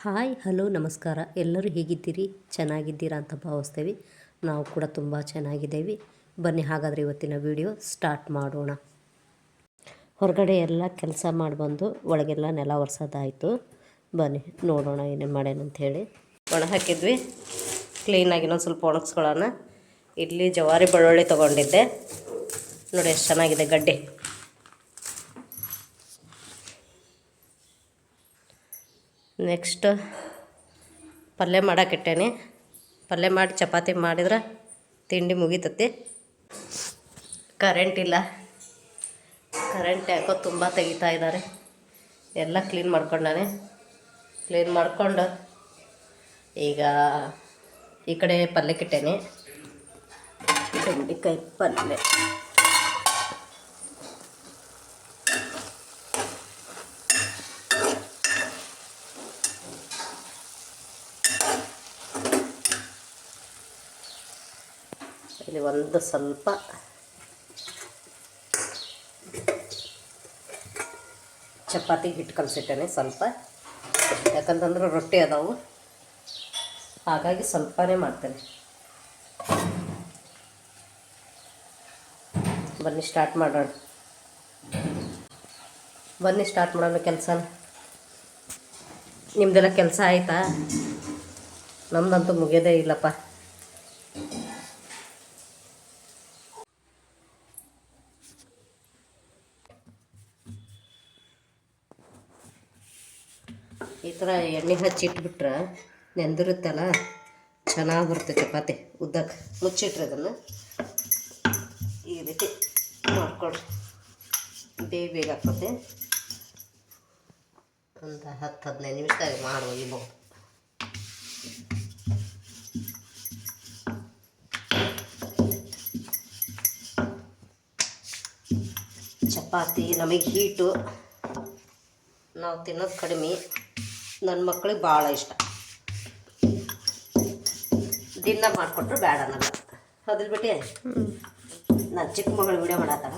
Hi hello ನಮಸ್ಕಾರ. ಎಲ್ಲರೂ ಹೇಗಿದ್ದೀರಿ? ಚೆನ್ನಾಗಿದ್ದೀರಾ ಅಂತ ಭಾವಿಸ್ತೇವೆ. ನಾವು ಕೂಡ ತುಂಬ ಚೆನ್ನಾಗಿದ್ದೇವೆ. ಬನ್ನಿ ಹಾಗಾದರೆ ಇವತ್ತಿನ ವಿಡಿಯೋ ಸ್ಟಾರ್ಟ್ ಮಾಡೋಣ. ಹೊರಗಡೆ ಎಲ್ಲ ಕೆಲಸ ಮಾಡಿಬಂದು ಒಳಗೆಲ್ಲ ನೆಲ ಒರೆಸೋದಾಯಿತು. ಬನ್ನಿ ನೋಡೋಣ ಏನೇನು ಮಾಡ್ಯಾನಂತ ಹೇಳಿ. ಒಣ ಹಾಕಿದ್ವಿ, ಕ್ಲೀನಾಗಿ ಇನ್ನೊಂದು ಸ್ವಲ್ಪ ಒಣಗಿಸ್ಕೊಳ್ಳೋಣ. ಇಲ್ಲಿ ಜವಾರಿ ಬೆಳ್ಳುಳ್ಳಿ ತೊಗೊಂಡಿದ್ದೆ ನೋಡಿ, ಎಷ್ಟು ಚೆನ್ನಾಗಿದೆ ಗಡ್ಡೆ. ನೆಕ್ಸ್ಟ್ ಪಲ್ಯ ಮಾಡೋಕ್ಕಿಟ್ಟೇನೆ. ಪಲ್ಯ ಮಾಡಿ ಚಪಾತಿ ಮಾಡಿದ್ರೆ ತಿಂಡಿ ಮುಗಿತತಿ. ಕರೆಂಟ್ ಇಲ್ಲ, ಕರೆಂಟ್ ಯಾಕೋ ತುಂಬ ತೆಗಿತಾ ಇದ್ದಾರೆ. ಎಲ್ಲ ಕ್ಲೀನ್ ಮಾಡ್ಕೊಂಡಾನೆ. ಕ್ಲೀನ್ ಮಾಡಿಕೊಂಡು ಈಗ ಈ ಕಡೆ ಪಲ್ಯಕ್ಕಿಟ್ಟೇನೆ. ಬೆಂಡೆಕಾಯಿ ಪಲ್ಯ. ಇಲ್ಲಿ ಒಂದು ಸ್ವಲ್ಪ ಚಪಾತಿ ಹಿಟ್ಟು ಕಲಸಿಟ್ಟೇನೆ ಸ್ವಲ್ಪ, ಯಾಕಂತಂದ್ರೆ ರೊಟ್ಟಿ ಅದಾವು, ಹಾಗಾಗಿ ಸ್ವಲ್ಪನೇ ಮಾಡ್ತೇನೆ. ಬನ್ನಿ ಸ್ಟಾರ್ಟ್ ಮಾಡೋಣ. ಕೆಲಸ ನಿಮ್ಮದೆಲ್ಲ ಕೆಲಸ ಆಯಿತಾ? ನಮ್ಮದಂತೂ ಮುಗಿಯೋದೇ ಇಲ್ಲಪ್ಪ. ಈ ಥರ ಎಣ್ಣೆ ಹಚ್ಚಿ ಇಟ್ಬಿಟ್ರೆ ನೆಂದಿರುತ್ತಲ್ಲ, ಚೆನ್ನಾಗಿ ಬರುತ್ತೆ ಚಪಾತಿ. ಉದ್ದಕ್ಕೆ ಮುಚ್ಚಿಟ್ರೆ ಅದನ್ನು ಈ ರೀತಿ ಮಾಡ್ಕೊಳ್ರಿ, ಬೇಗ ಆಗ್ತದೆ. ಒಂದು 10-15 ನಿಮಿಷದಾಗ ಮಾಡುವ ಇವು. ಚಪಾತಿ ನಮಗೆ ಹೀಟು, ನಾವು ತಿನ್ನೋದು ಕಡಿಮೆ. ನನ್ನ ಮಕ್ಳಿಗೆ ಭಾಳ ಇಷ್ಟ. ದಿನ ಮಾಡಿಕೊಟ್ರು ಬೇಡ ನನಗೆ. ಅದ್ರ ಬಿಟ್ಟು ನಾನು ಚಿಕ್ಕ ಮಗಳು ವಿಡಿಯೋ ಮಾಡತ್ತಾಳ.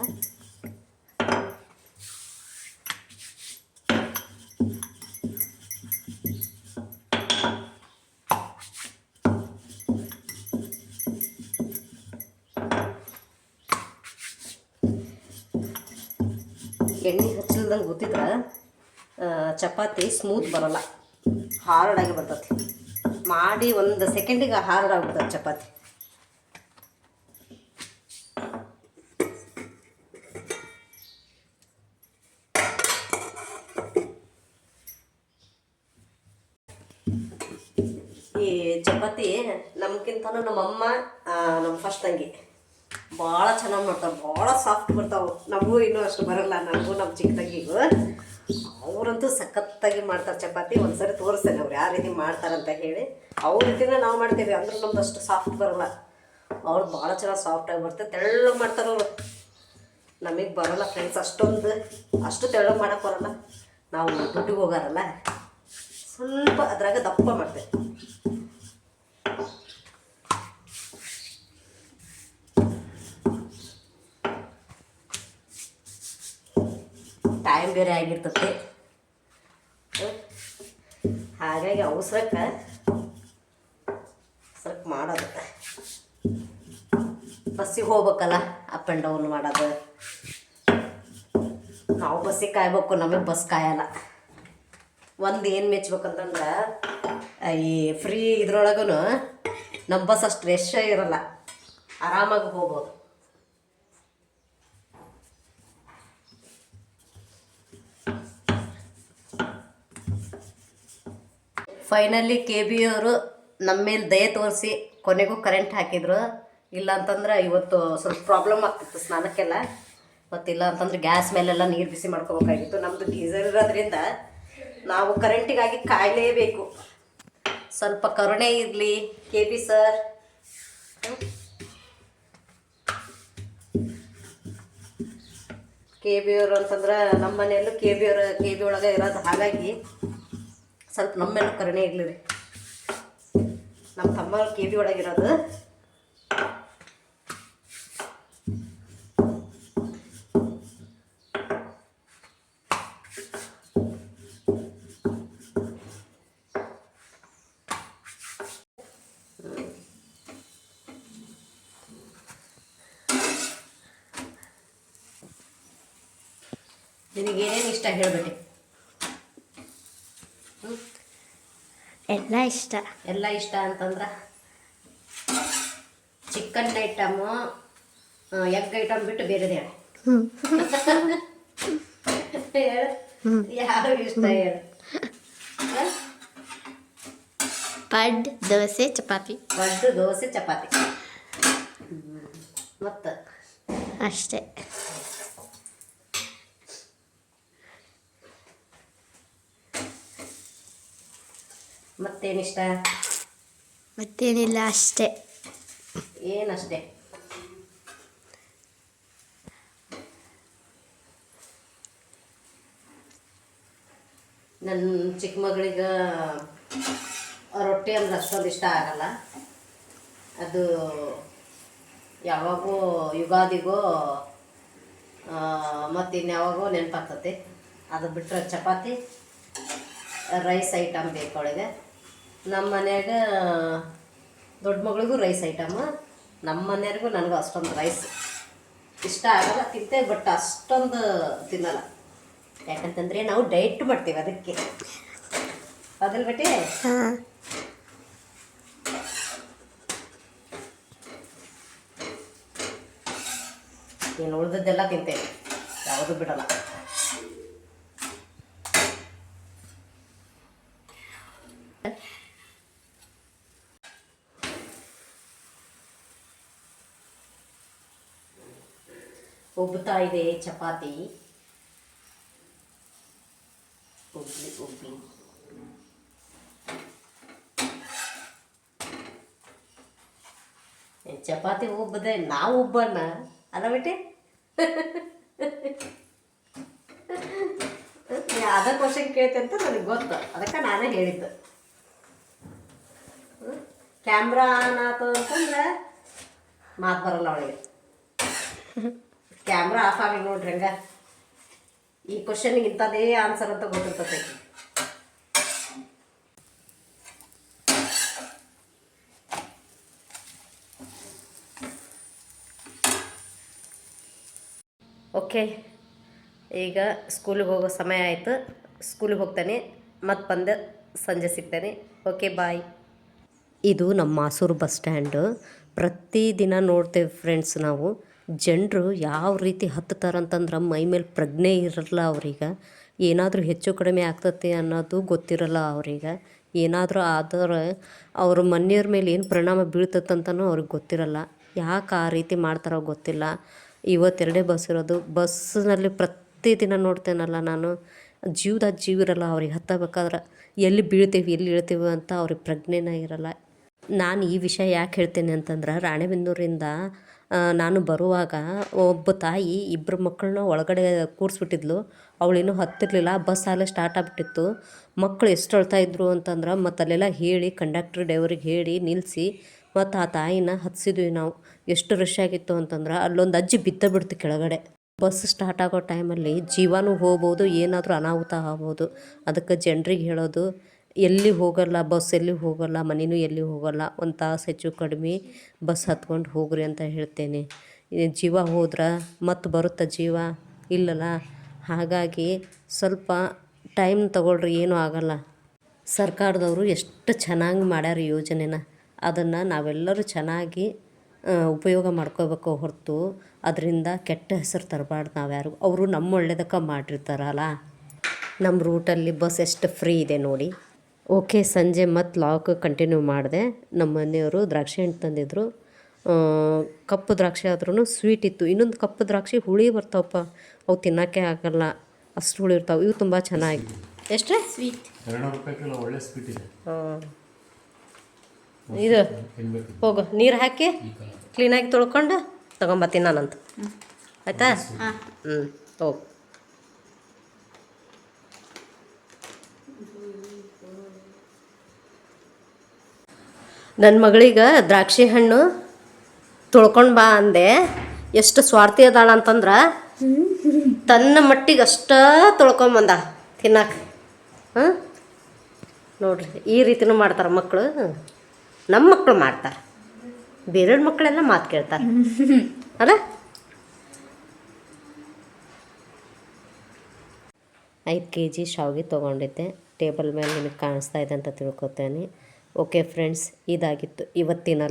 ಎಣ್ಣೆ ಹಚ್ಚಲ್ದಂಗೆ ಗೊತ್ತಿದ್ರೆ ಚಪಾತಿ ಸ್ಮೂತ್ ಬರೋಲ್ಲ, ಹಾರ್ಡಾಗಿ ಬರ್ತದೆ. ಮಾಡಿ ಒಂದು ಸೆಕೆಂಡಿಗೆ ಹಾರ್ಡ್ ಆಗ್ಬಿಡ್ತದೆ ಚಪಾತಿ. ಈ ಚಪಾತಿ ನಮ್ಗಿಂತನೂ ನಮ್ಮಮ್ಮ, ನಮ್ಮ ಫಸ್ಟ್ ತಂಗಿ ಭಾಳ ಚೆನ್ನಾಗಿ ಮಾಡ್ತಾರೆ. ಭಾಳ ಸಾಫ್ಟ್ ಬರ್ತಾವೆ. ನಮಗೂ ಇನ್ನೂ ಅಷ್ಟು ಬರೋಲ್ಲ, ನನಗೂ ನಮ್ಮ ಚಿಕ್ಕ ತಂಗಿಗೂ. ಅವರಂತೂ ಸಖತ್ತಾಗಿ ಮಾಡ್ತಾರೆ ಚಪಾತಿ. ಒಂದ್ಸರಿ ತೋರಿಸ್ತೇನೆ ಅವ್ರು ಯಾವ ರೀತಿ ಮಾಡ್ತಾರಂತ ಹೇಳಿ. ಅವ್ರ ರೀತಿನ ನಾವು ಮಾಡ್ತೀವಿ, ಅಂದ್ರೆ ನಮ್ದು ಅಷ್ಟು ಸಾಫ್ಟ್ ಬರೋಲ್ಲ. ಅವ್ರು ಭಾಳ ಚೆನ್ನಾಗಿ ಸಾಫ್ಟಾಗಿ ಬರ್ತದೆ, ತೆಳ್ಳಗೆ ಮಾಡ್ತಾರೆ ಅವರು. ನಮಗೆ ಬರೋಲ್ಲ ಫ್ರೆಂಡ್ಸ್, ಅಷ್ಟು ತೆಳ್ಳಗೆ ಮಾಡೋಕ್ಕೆ ಬರೋಲ್ಲ. ನಾವು ದುಡ್ಡಿಗೆ ಹೋಗಾರಲ್ಲ, ಸ್ವಲ್ಪ ಅದ್ರಾಗ ದಪ್ಪ ಮಾಡ್ತೇವೆ. ಟೈಮ್ ಬೇರೆ ಆಗಿರ್ತದೆ, ಹಾಗಾಗಿ ಅವಸರಕ್ಕೆ ಮಾಡೋದು. ಬಸ್ಸಿಗೆ ಹೋಗ್ಬೇಕಲ್ಲ, ಅಪ್ ಆ್ಯಂಡ್ ಡೌನ್ ಮಾಡೋದು. ನಾವು ಬಸ್ಸಿಗೆ ಕಾಯ್ಬೇಕು, ನಮಗೆ ಬಸ್ ಕಾಯಲ್ಲ. ಒಂದು ಏನು ಮೆಚ್ಬೇಕಂತಂದ್ರೆ, ಈ ಫ್ರೀ ಇದ್ರೊಳಗೂ ನಮ್ಮ ಬಸ್ ಅಷ್ಟು ರಶ್ ಇರೋಲ್ಲ, ಆರಾಮಾಗಿ ಹೋಗ್ಬೋದು. ಫೈನಲಿ KB ಅವರು ನಮ್ಮ ಮೇಲೆ ದಯೆ ತೋರಿಸಿ ಕೊನೆಗೂ ಕರೆಂಟ್ ಹಾಕಿದ್ರು. ಇಲ್ಲ ಅಂತಂದ್ರೆ ಇವತ್ತು ಸ್ವಲ್ಪ ಪ್ರಾಬ್ಲಮ್ ಆಗ್ತಿತ್ತು ಸ್ನಾನಕ್ಕೆಲ್ಲ. ಮತ್ತಿಲ್ಲ ಅಂತಂದ್ರೆ ಗ್ಯಾಸ್ ಮೇಲೆಲ್ಲ ನೀರು ಬಿಸಿ ಮಾಡ್ಕೋಬೇಕಾಗಿತ್ತು. ನಮ್ಮದು ಗೀಸರ್ ಇರೋದ್ರಿಂದ ನಾವು ಕರೆಂಟಿಗಾಗಿ ಕಾಯಲೇಬೇಕು. ಸ್ವಲ್ಪ ಕರುಣೆ ಇರಲಿ KB ಸರ್. KB ಅವರು ಅಂತಂದ್ರೆ ನಮ್ಮ ಮನೆಯಲ್ಲೂ KB ಒಳಗೆ ಇರೋದು, ಹಾಗಾಗಿ ಸ್ವಲ್ಪ ನಮ್ಮ ಮೇಲೂ ಕರುಣೆ ಇರಲಿ ರೀ. ನಮ್ಮ ತಮ್ಮ KB ಒಳಗಿರೋದು. ನಿನಗೇನೇನು ಇಷ್ಟ ಹೇಳ್ಬೇಡಿ. ಎಲ್ಲ ಇಷ್ಟ. ಎಲ್ಲ ಇಷ್ಟ ಅಂತಂದ್ರೆ ಚಿಕನ್ ಐಟಮು, ಎಗ್ ಐಟಮ್ ಬಿಟ್ಟು ಬೇರೆದು ಹೇಳು. ಯಾರು ಇಷ್ಟ ಹೇಳು. ಪಡ್ಡು, ದೋಸೆ, ಚಪಾತಿ. ಪಡ್ಡು, ದೋಸೆ, ಚಪಾತಿ. ಮತ್ತು ಅಷ್ಟೇ. ಮತ್ತೇನಿಷ್ಟ? ಮತ್ತೇನಿಲ್ಲ, ಅಷ್ಟೇ. ಏನಷ್ಟೇ? ನನ್ನ ಚಿಕ್ಕ ಮಗಳಿಗೆ ರೊಟ್ಟಿ ಅಂದ್ರೆ ಅಷ್ಟೊಂದು ಇಷ್ಟ ಆಗಲ್ಲ. ಅದು ಯಾವಾಗೋ ಯುಗಾದಿಗೋ ಮತ್ತು ಇನ್ಯಾವಾಗೋ ನೆನಪಾಗ್ತತಿ. ಅದು ಬಿಟ್ಟರೆ ಚಪಾತಿ, ರೈಸ್ ಐಟಮ್ ಬೇಕು ಅವಳಿಗೆ. ನಮ್ಮ ಮನ್ಯಾಗ ದೊಡ್ಡ ಮಗಳಿಗೂ ರೈಸ್ ಐಟಮ್, ನಮ್ಮ ಮನೆಯವ್ರಿಗೂ ನನಗೂ ಅಷ್ಟೊಂದು ರೈಸ್ ಇಷ್ಟ ಆಗಲ್ಲ. ತಿಂತೇವೆ ಬಟ್ ಅಷ್ಟೊಂದು ತಿನ್ನಲ್ಲ. ಯಾಕಂತಂದರೆ ನಾವು ಡೈಟ್ ಮಾಡ್ತೀವಿ ಅದಕ್ಕೆ. ಅದಲ್ ಬಿಟ್ಟು ನೀನು ಉಳಿದದ್ದೆಲ್ಲ ತಿಂತೇವೆ, ಯಾವುದು ಬಿಡಲ್ಲ. ಉಬ್ಬುತ್ತಾ ಇದೆ ಚಪಾತಿ. ಉಬ್ಬಿ ಚಪಾತಿ ಉಬ್ಬದೆ ನಾವು ಉಬ್ಬಣ್ಣ ಅಲ್ಲ ಬಿಟ್ಟೆ. ಅದ ಕ್ವಶನ್ ಕೇಳ್ತೆ ಅಂತ ನನಗೆ ಗೊತ್ತು, ಅದಕ್ಕೆ ನಾನೇ ಹೇಳಿದ್ದು. ಕ್ಯಾಮ್ರಾ ಆನ್ ಆತು ಅಂತಂದ್ರೆ ಮಾತು ಬರಲ್ಲ ಅವಳಿಗೆ. ಕ್ಯಾಮ್ರಾ ಆಫ್ ಆಗಿ ನೋಡ್ರಿ ಹಂಗ. ಈ ಕ್ವಶನ್ಗೆ ಇಂಥದ್ದೇ ಆನ್ಸರ್ ಅಂತ ಗೊತ್ತಿರ್ತೈತಿ. ಓಕೆ, ಈಗ ಸ್ಕೂಲಿಗೆ ಹೋಗೋ ಸಮಯ ಆಯಿತು. ಸ್ಕೂಲಿಗೆ ಹೋಗ್ತಾನೆ, ಮತ್ತು ಬಂದು ಸಂಜೆ ಸಿಗ್ತಾನೆ. ಓಕೆ, ಬಾಯ್. ಇದು ನಮ್ಮ ಮಾಸೂರು ಬಸ್ ಸ್ಟ್ಯಾಂಡು. ಪ್ರತಿದಿನ ನೋಡ್ತೇವೆ ಫ್ರೆಂಡ್ಸ್ ನಾವು. ಜನರು ಯಾವ ರೀತಿ ಹತ್ತುತ್ತಾರಂತಂದ್ರೆ ಮೈ ಮೇಲೆ ಪ್ರಜ್ಞೆ ಇರಲ್ಲ ಅವ್ರಿಗೆ. ಏನಾದರೂ ಹೆಚ್ಚು ಕಡಿಮೆ ಆಗ್ತತಿ ಅನ್ನೋದು ಗೊತ್ತಿರಲ್ಲ ಅವ್ರಿಗೆ. ಏನಾದರೂ ಆದರೆ ಅವ್ರ ಮನೆಯವ್ರ ಮೇಲೆ ಏನು ಪರಿಣಾಮ ಬೀಳ್ತತ್ತಂತನೂ ಅವ್ರಿಗೆ ಗೊತ್ತಿರಲ್ಲ. ಯಾಕೆ ಆ ರೀತಿ ಮಾಡ್ತಾರೋ ಗೊತ್ತಿಲ್ಲ. ಇವತ್ತೆರಡೇ ಬಸ್ ಇರೋದು. ಬಸ್ಸಿನಲ್ಲಿ ಪ್ರತಿದಿನ ನೋಡ್ತೇನಲ್ಲ ನಾನು, ಜೀವದ ಜೀವ ಇರಲ್ಲ ಅವ್ರಿಗೆ. ಹತ್ತಬೇಕಾದ್ರೆ ಎಲ್ಲಿ ಬೀಳ್ತೀವಿ ಎಲ್ಲಿ ಇಳ್ತೀವಿ ಅಂತ ಅವ್ರಿಗೆ ಪ್ರಜ್ಞೆನೇ ಇರಲ್ಲ. ನಾನು ಈ ವಿಷಯ ಯಾಕೆ ಹೇಳ್ತೇನೆ ಅಂತಂದ್ರೆ, ರಾಣೆಬೆನ್ನೂರಿಂದ ನಾನು ಬರುವಾಗ ಒಬ್ಬ ತಾಯಿ ಇಬ್ಬರು ಮಕ್ಕಳನ್ನ ಒಳಗಡೆ ಕೂರಿಸ್ಬಿಟ್ಟಿದ್ಲು. ಅವಳಿನ್ನೂ ಹತ್ತಿರಲಿಲ್ಲ, ಬಸ್ ಆಗಲೇ ಸ್ಟಾರ್ಟ್ ಆಗಿಬಿಟ್ಟಿತ್ತು. ಮಕ್ಕಳು ಎಷ್ಟು ಅಳ್ತಾಯಿದ್ರು ಅಂತಂದ್ರೆ, ಮತ್ತು ಅಲ್ಲೆಲ್ಲ ಹೇಳಿ ಕಂಡಕ್ಟ್ರ್ ಡ್ರೈವರಿಗೆ ಹೇಳಿ ನಿಲ್ಲಿಸಿ ಮತ್ತು ಆ ತಾಯಿನ ಹತ್ತಿಸಿದ್ವಿ ನಾವು. ಎಷ್ಟು ರಶ್ ಆಗಿತ್ತು ಅಂತಂದ್ರೆ ಅಲ್ಲೊಂದು ಅಜ್ಜಿ ಬಿದ್ದು ಕೆಳಗಡೆ. ಬಸ್ ಸ್ಟಾರ್ಟ್ ಆಗೋ ಟೈಮಲ್ಲಿ ಜೀವನೂ ಹೋಗ್ಬೋದು, ಏನಾದರೂ ಅನಾಹುತ ಆಗ್ಬೋದು. ಅದಕ್ಕೆ ಜನರಿಗೆ ಹೇಳೋದು, ಎಲ್ಲಿ ಹೋಗಲ್ಲ ಬಸ್, ಎಲ್ಲಿ ಹೋಗಲ್ಲ, ಮನೆಯೂ ಎಲ್ಲಿ ಹೋಗಲ್ಲ. ಒಂದು ತಾಸು ಹೆಚ್ಚು ಕಡಿಮೆ ಬಸ್ ಹತ್ಕೊಂಡು ಹೋಗ್ರಿ ಅಂತ ಹೇಳ್ತೇನೆ. ಜೀವ ಹೋದ್ರೆ ಮತ್ತು ಬರುತ್ತೆ ಜೀವ, ಇಲ್ಲಲ್ಲ. ಹಾಗಾಗಿ ಸ್ವಲ್ಪ ಟೈಮ್ ತಗೊಳ್ರಿ, ಏನೂ ಆಗಲ್ಲ. ಸರ್ಕಾರದವರು ಎಷ್ಟು ಚೆನ್ನಾಗಿ ಮಾಡ್ಯಾರ ಯೋಜನೆನ, ಅದನ್ನು ನಾವೆಲ್ಲರೂ ಚೆನ್ನಾಗಿ ಉಪಯೋಗ ಮಾಡ್ಕೋಬೇಕು ಹೊರತು ಅದರಿಂದ ಕೆಟ್ಟ ಹೆಸರು ತರಬಾರ್ದು ನಾವು ಯಾರು. ಅವರು ನಮ್ಮ ಒಳ್ಳೇದಕ್ಕೆ ಮಾಡಿರ್ತಾರಲ್ಲ. ನಮ್ಮ ರೂಟಲ್ಲಿ ಬಸ್ ಎಷ್ಟು ಫ್ರೀ ಇದೆ ನೋಡಿ. ಓಕೆ, ಸಂಜೆ ಮತ್ತು ಲಾಗ್ ಕಂಟಿನ್ಯೂ ಮಾಡಿದೆ. ನಮ್ಮ ಮನೆಯವರು ದ್ರಾಕ್ಷಿ ಹಣ್ಣು ತಂದಿದ್ರು. ಕಪ್ಪು ದ್ರಾಕ್ಷಿ ಆದ್ರೂ ಸ್ವೀಟ್ ಇತ್ತು. ಇನ್ನೊಂದು ಕಪ್ಪು ದ್ರಾಕ್ಷಿ ಹುಳಿ ಬರ್ತಾವಪ್ಪ, ಅವು ತಿನ್ನೋಕ್ಕೆ ಆಗಲ್ಲ, ಅಷ್ಟು ಹುಳಿ ಇರ್ತಾವೆ. ಇವು ತುಂಬ ಚೆನ್ನಾಗಿ. ಎಷ್ಟು ಸ್ವೀಟ್? 200 ರೂಪಾಯಿ ಕಿಲೋ. ಒಳ್ಳೆ ಸ್ವೀಟ್ ಇದೆ. ಇದು ಹೋಗು, ನೀರು ಹಾಕಿ ಕ್ಲೀನಾಗಿ ತೊಳ್ಕೊಂಡು ತೊಗೊಂಬತ್ತೀನಿ ನಾನಂತ. ಆಯಿತಾ? ಹೋಗು. ನನ್ನ ಮಗಳಿಗೆ ದ್ರಾಕ್ಷಿ ಹಣ್ಣು ತೊಳ್ಕೊಂಡು ಬಾ ಅಂದೆ. ಎಷ್ಟು ಸ್ವಾರ್ಥಿ ಅದಾಳ ಅಂತಂದ್ರೆ ತನ್ನ ಮಟ್ಟಿಗೆ ಅಷ್ಟ ತೊಳ್ಕೊಂಬಂದ ತಿನ್ನಕ್ಕೆ. ನೋಡ್ರಿ, ಈ ರೀತಿನೂ ಮಾಡ್ತಾರೆ ಮಕ್ಕಳು. ನಮ್ಮ ಮಕ್ಕಳು ಮಾಡ್ತಾರೆ, ಬೇರೆಯವ್ರ ಮಕ್ಕಳೆಲ್ಲ ಮಾತು ಕೇಳ್ತಾರೆ. ಅಲ್ಲ, 5 kg ಶಾವಿಗೆ ತೊಗೊಂಡಿದ್ದೆ. ಟೇಬಲ್ ಮೇಲೆ ನಿಮಗೆ ಕಾಣಿಸ್ತಾ ಇದೆ ಅಂತ ತಿಳ್ಕೊತೇನೆ. ಓಕೆ ಫ್ರೆಂಡ್ಸ್, ಇದಾಗಿತ್ತು ಇವತ್ತಿನ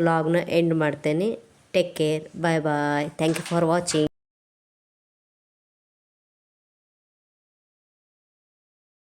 ಲಾಗ್ನ ಎಂಡ್ ಮಾಡ್ತೇನೆ. Take care, bye bye, thank you for watching.